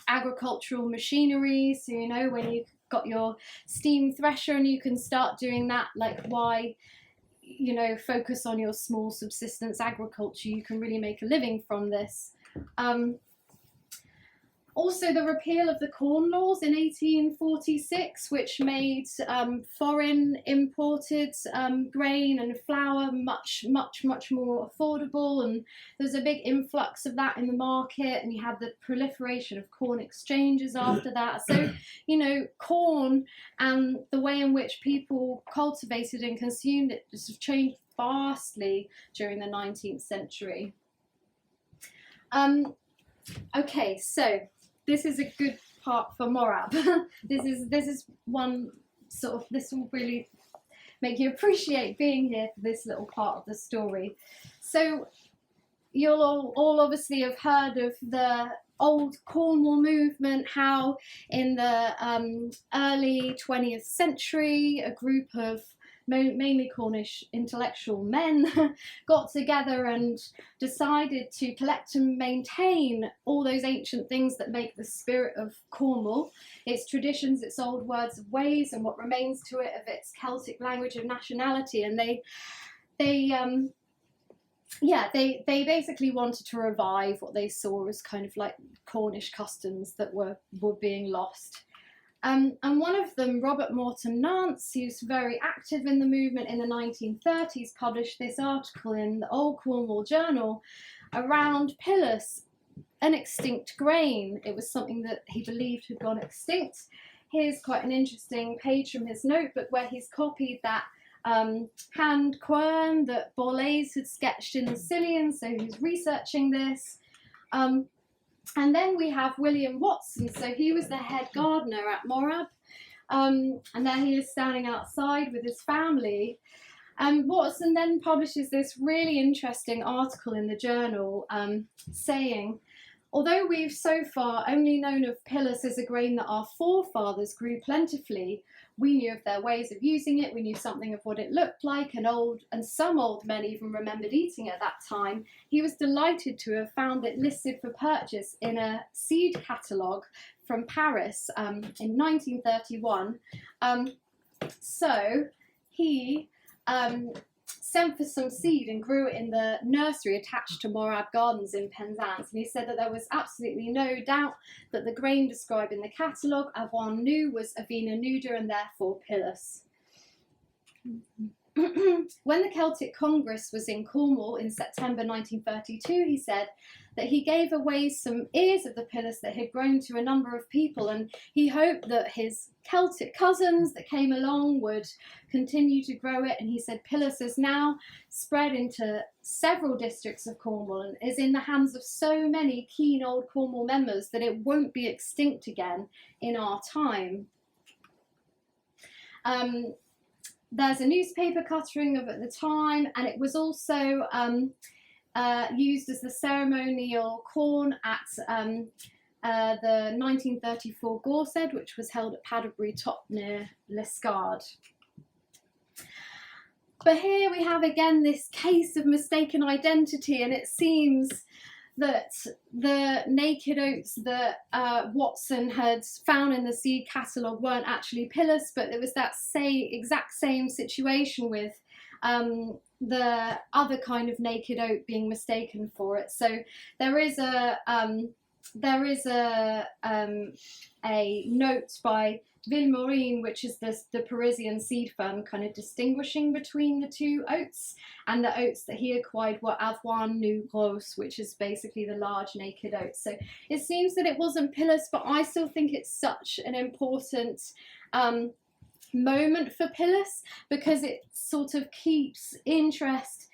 Speaker 2: agricultural machinery. So, when you got your steam thresher and you can start doing that, like, why focus on your small subsistence agriculture? You can really make a living from this. Also, the repeal of the Corn Laws in 1846, which made foreign imported grain and flour much more affordable, and there's a big influx of that in the market, and you had the proliferation of corn exchanges after that. So, corn and the way in which people cultivated and consumed it just changed vastly during the 19th century. Okay, so this is a good part for Morrab. This is one sort of, this will really make you appreciate being here for this little part of the story. So you'll all obviously have heard of the old Cornwall movement, how in the early 20th century a group of mainly Cornish intellectual men got together and decided to collect and maintain all those ancient things that make the spirit of Cornwall, its traditions, its old words of ways, and what remains to it of its Celtic language of nationality. And they basically wanted to revive what they saw as kind of like Cornish customs that were being lost. And one of them, Robert Morton Nance, who's very active in the movement in the 1930s, published this article in the Old Cornwall Journal around pillas, an extinct grain. It was something that he believed had gone extinct. Here's quite an interesting page from his notebook where he's copied that hand quern that Borlase had sketched in the Cillian, so he's researching this. And then we have William Watson. So he was the head gardener at Morrab. And there he is standing outside with his family. Watson then publishes this really interesting article in the journal saying, although we've so far only known of pillas as a grain that our forefathers grew plentifully, we knew of their ways of using it, we knew something of what it looked like, and some old men even remembered eating it at that time. He was delighted to have found it listed for purchase in a seed catalogue from Paris in 1931. So he sent for some seed and grew it in the nursery attached to Morrab Gardens in Penzance, and he said that there was absolutely no doubt that the grain described in the catalogue, Avon knew, was Avena nuda and therefore pillas. When the Celtic Congress was in Cornwall in September 1932, he said that he gave away some ears of the pillas that had grown to a number of people, and he hoped that his Celtic cousins that came along would continue to grow it. And he said pillas is now spread into several districts of Cornwall and is in the hands of so many keen old Cornwall members that it won't be extinct again in our time. There's a newspaper cutting of it at the time, and it was also used as the ceremonial corn at the 1934 Gorsedd, which was held at Paderbury Top near Liscard. But here we have again this case of mistaken identity, and it seems that the naked oats that Watson had found in the seed catalogue weren't actually pillas, but it was that exact same situation with the other kind of naked oat being mistaken for it. So there is a note by Vilmorin, which is the Parisian seed firm, kind of distinguishing between the two oats, and the oats that he acquired were Avoine Nu Grosse, which is basically the large naked oats. So it seems that it wasn't pillas, but I still think it's such an important moment for pillas, because it sort of keeps interest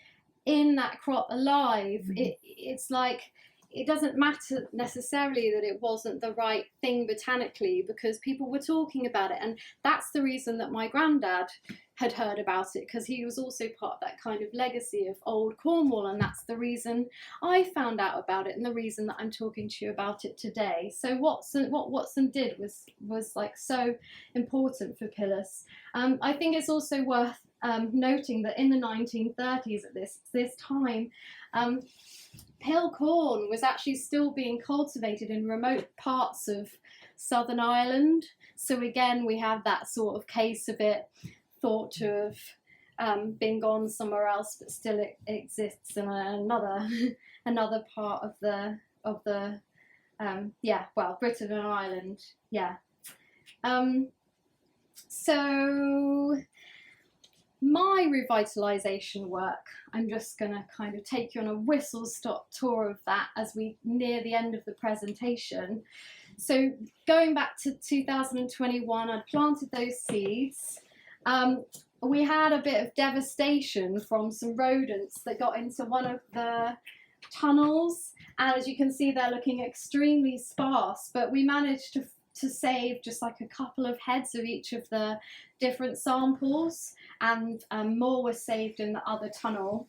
Speaker 2: in that crop alive. It's like, it doesn't matter necessarily that it wasn't the right thing botanically, because people were talking about it. And that's the reason that my granddad had heard about it, because he was also part of that kind of legacy of old Cornwall, and that's the reason I found out about it and the reason that I'm talking to you about it today. So what Watson did was like so important for pillas. I think it's also worth noting that in the 1930s, at this time, pill corn was actually still being cultivated in remote parts of Southern Ireland. So again, we have that sort of case of it thought to have been gone somewhere else, but still it exists in another part of the Britain and Ireland. So my revitalisation work, I'm just going to kind of take you on a whistle-stop tour of that as we near the end of the presentation. So going back to 2021, I'd planted those seeds. We had a bit of devastation from some rodents that got into one of the tunnels, and as you can see, they're looking extremely sparse, but we managed to save just like a couple of heads of each of the different samples, and more were saved in the other tunnel.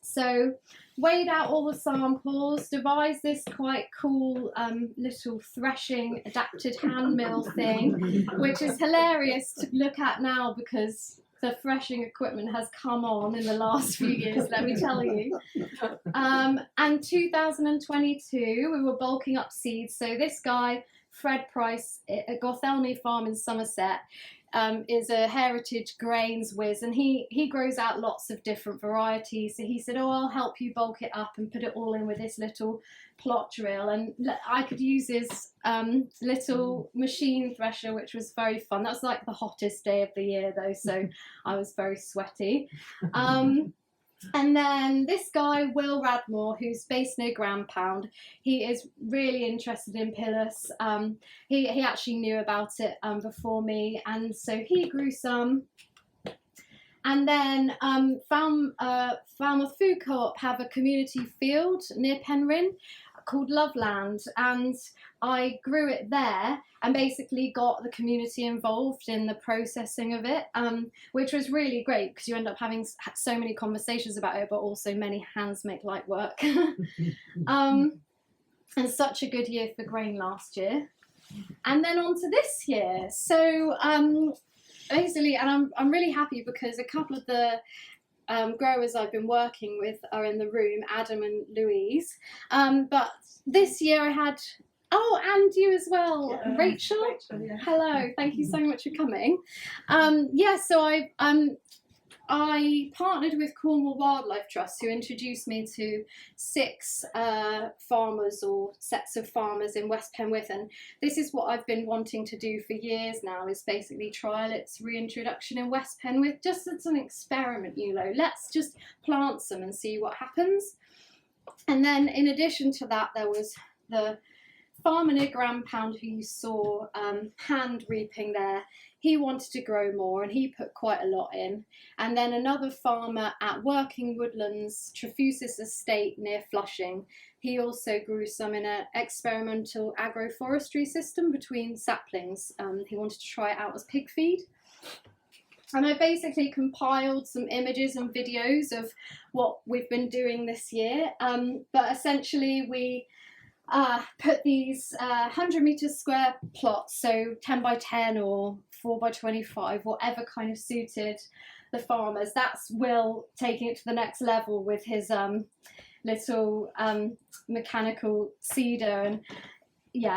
Speaker 2: So weighed out all the samples, devised this quite cool little threshing adapted hand mill thing, which is hilarious to look at now because the threshing equipment has come on in the last few years, let me tell you. And 2022, we were bulking up seeds. So this guy, Fred Price at Gothelney Farm in Somerset, is a heritage grains whiz, and he grows out lots of different varieties. So he said, oh, I'll help you bulk it up and put it all in with this little plot drill. And I could use his little machine thresher, which was very fun. That was like the hottest day of the year though, so I was very sweaty. And then this guy, Will Radmore, who's based near Groundpound, he is really interested in pillas. He actually knew about it before me, and so he grew some. And then Falmouth Food Co-op have a community field near Penryn, called Loveland, and I grew it there and basically got the community involved in the processing of it, which was really great because you end up having so many conversations about it, but also many hands make light work. And such a good year for grain last year. And then on to this year. So basically, and I'm really happy because a couple of the growers I've been working with are in the room, Adam and Louise. But this year I had, and you as well,
Speaker 1: Yeah.
Speaker 2: Rachel.
Speaker 1: Yeah.
Speaker 2: Hello, thank you so much for coming. So I partnered with Cornwall Wildlife Trust, who introduced me to 6 farmers or sets of farmers in West Penwith, and this is what I've been wanting to do for years now, is basically trial its reintroduction in West Penwith, just as an experiment, let's just plant some and see what happens. And then in addition to that, there was the farmer near Grandpound who you saw hand reaping there. He wanted to grow more and he put quite a lot in. And then another farmer at Working Woodlands, Trefusis Estate near Flushing, he also grew some in an experimental agroforestry system between saplings. He wanted to try it out as pig feed. And I basically compiled some images and videos of what we've been doing this year. But essentially we put these 100-metre square plots, so 10 by 10 or 4 by 25, whatever kind of suited the farmers. That's Will taking it to the next level with his little mechanical seeder, and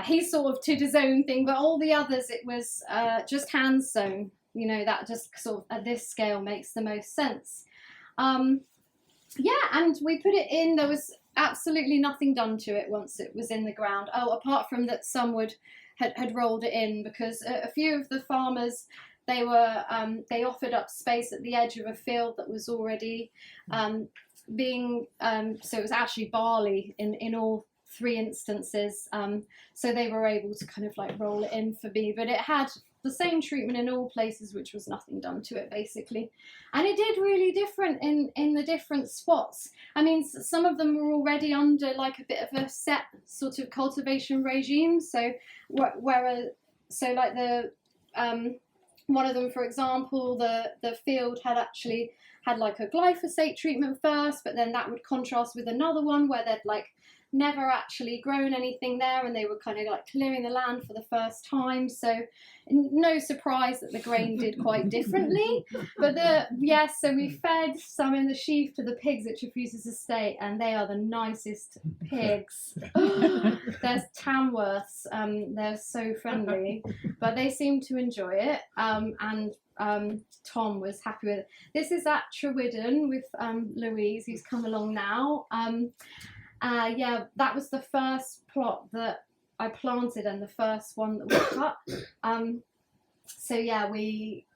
Speaker 2: he sort of did his own thing, but all the others it was just hand sewn. That just sort of at this scale makes the most sense. And we put it in. There was absolutely nothing done to it once it was in the ground. Apart from that some had rolled it in, because a few of the farmers, they offered up space at the edge of a field that was already being, so it was actually barley in all 3 instances. So they were able to kind of like roll it in for me, but it had the same treatment in all places, which was nothing done to it basically. And it did really different in the different spots. I mean, some of them were already under like a bit of a set sort of cultivation regime. So like the one of them, for example, the field had actually had like a glyphosate treatment first, but then that would contrast with another one where they'd like never actually grown anything there, and they were kind of like clearing the land for the first time. So no surprise that the grain did quite differently. But so we fed some in the sheaf to the pigs at Trefusis Estate, and they are the nicest pigs. There's Tamworths, they're so friendly, but they seem to enjoy it. And Tom was happy with it. This is at Trewidden with Louise, who's come along now. That was the first plot that I planted and the first one that we cut.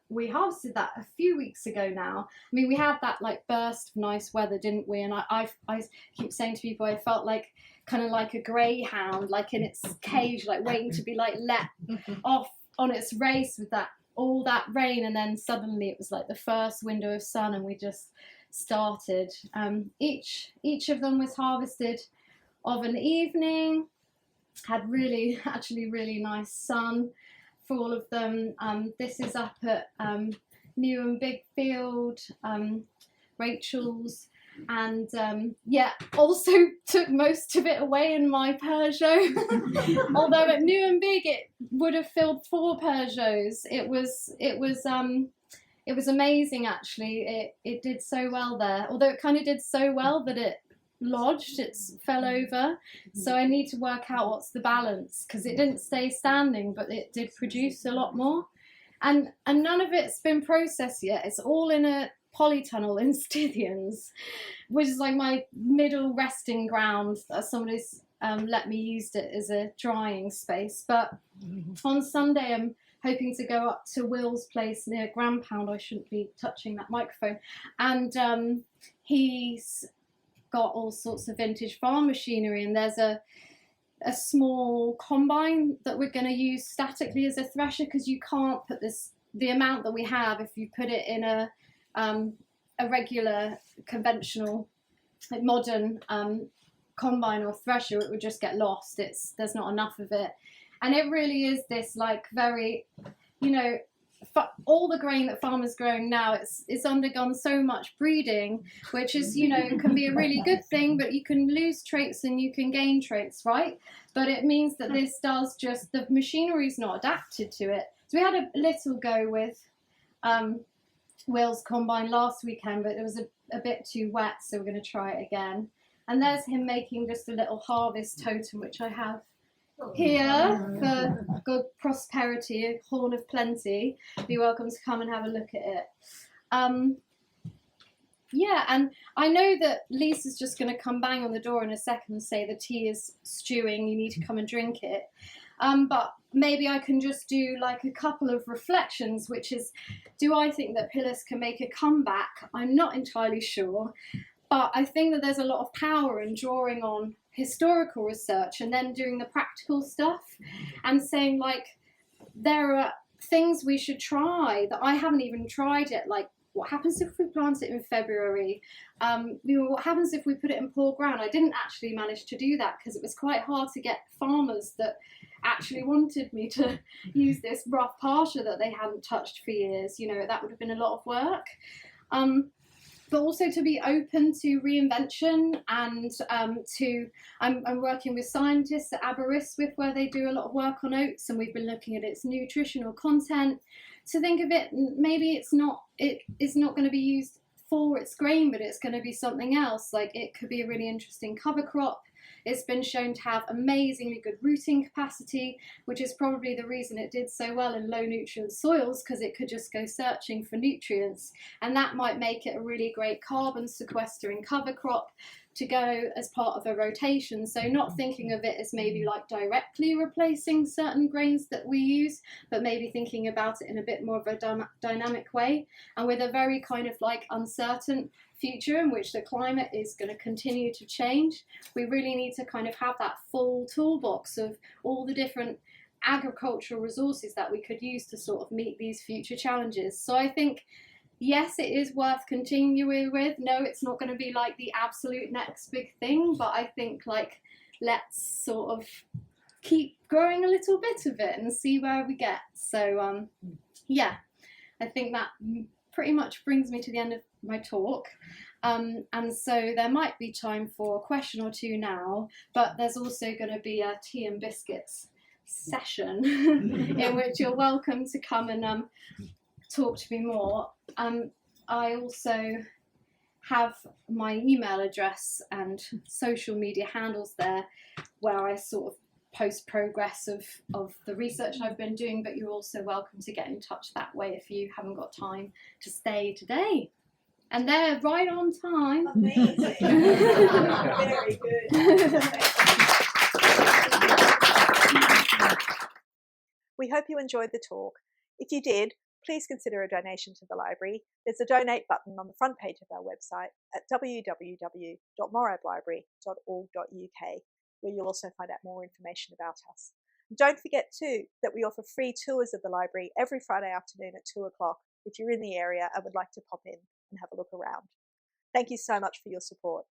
Speaker 2: We harvested that a few weeks ago now. I mean, we had that like burst of nice weather, didn't we? And I keep saying to people, I felt like kind of like a greyhound, like in its cage, like waiting to be like let off on its race with all that rain, and then suddenly it was like the first window of sun, and we just started. Each of them was harvested of an evening, had really nice sun for all of them. This is up at New and Big Field, Rachel's, and also took most of it away in my Peugeot. Although at New and Big it would have filled 4 Peugeots. It was amazing actually. It did so well there, although it kind of did so well that it lodged, it fell over. So I need to work out what's the balance, because it didn't stay standing, but it did produce a lot more. And none of it's been processed yet. It's all in a polytunnel in Stithians, which is like my middle resting ground. Somebody's let me use it as a drying space. But on Sunday I'm hoping to go up to Will's place near Grandpound. I shouldn't be touching that microphone. And he's got all sorts of vintage farm machinery, and there's a small combine that we're going to use statically as a thresher, because you can't put the amount that we have, if you put it in a regular conventional like modern combine or thresher, it would just get lost. There's not enough of it. And it really is this like very, you know, all the grain that farmers growing now, it's undergone so much breeding, which is, you know, can be a really good thing, but you can lose traits and you can gain traits, right? But it means that this does just, the machinery's not adapted to it. So we had a little go with Will's combine last weekend, but it was a bit too wet, so we're going to try it again. And there's him making just a little harvest totem, which I have here for good prosperity, a horn of plenty. Be welcome to come and have a look at it. Yeah, and I know that Lisa's just going to come bang on the door in a second and say the tea is stewing, you need to come and drink it. But maybe I can just do like a couple of reflections, which is, do I think that pillas can make a comeback? I'm not entirely sure, but I think that there's a lot of power in drawing on historical research and then doing the practical stuff and saying, like, there are things we should try that I haven't even tried yet, like what happens if we plant it in February? You know, what happens if we put it in poor ground? I didn't actually manage to do that because it was quite hard to get farmers that actually wanted me to use this rough pasture that they hadn't touched for years. You know, that would have been a lot of work. But also to be open to reinvention and I'm working with scientists at Aberystwyth where they do a lot of work on oats, and we've been looking at its nutritional content. To think of it, maybe it's not going to be used for its grain, but it's going to be something else. Like, it could be a really interesting cover crop. It's been shown to have amazingly good rooting capacity, which is probably the reason it did so well in low nutrient soils, because it could just go searching for nutrients. And that might make it a really great carbon sequestering cover crop to go as part of a rotation. So not thinking of it as maybe like directly replacing certain grains that we use, but maybe thinking about it in a bit more of a dynamic way. And with a very kind of like uncertain future in which the climate is going to continue to change, we really need to kind of have that full toolbox of all the different agricultural resources that we could use to sort of meet these future challenges. So I think, yes, it is worth continuing with. No, it's not going to be like the absolute next big thing, but I think, like, let's sort of keep growing a little bit of it and see where we get. So yeah, I think that pretty much brings me to the end of my talk. And so there might be time for a question or two now, but there's also going to be a tea and biscuits session in which you're welcome to come and talk to me more. I also have my email address and social media handles there where I sort of post progress of the research I've been doing, but you're also welcome to get in touch that way if you haven't got time to stay today. And they're right on time.
Speaker 1: Amazing. Very good. We hope you enjoyed the talk. If you did, please consider a donation to the library. There's a donate button on the front page of our website at www.morrablibrary.org.uk, where you'll also find out more information about us. And don't forget too that we offer free tours of the library every Friday afternoon at 2 o'clock if you're in the area and would like to pop in and have a look around. Thank you so much for your support.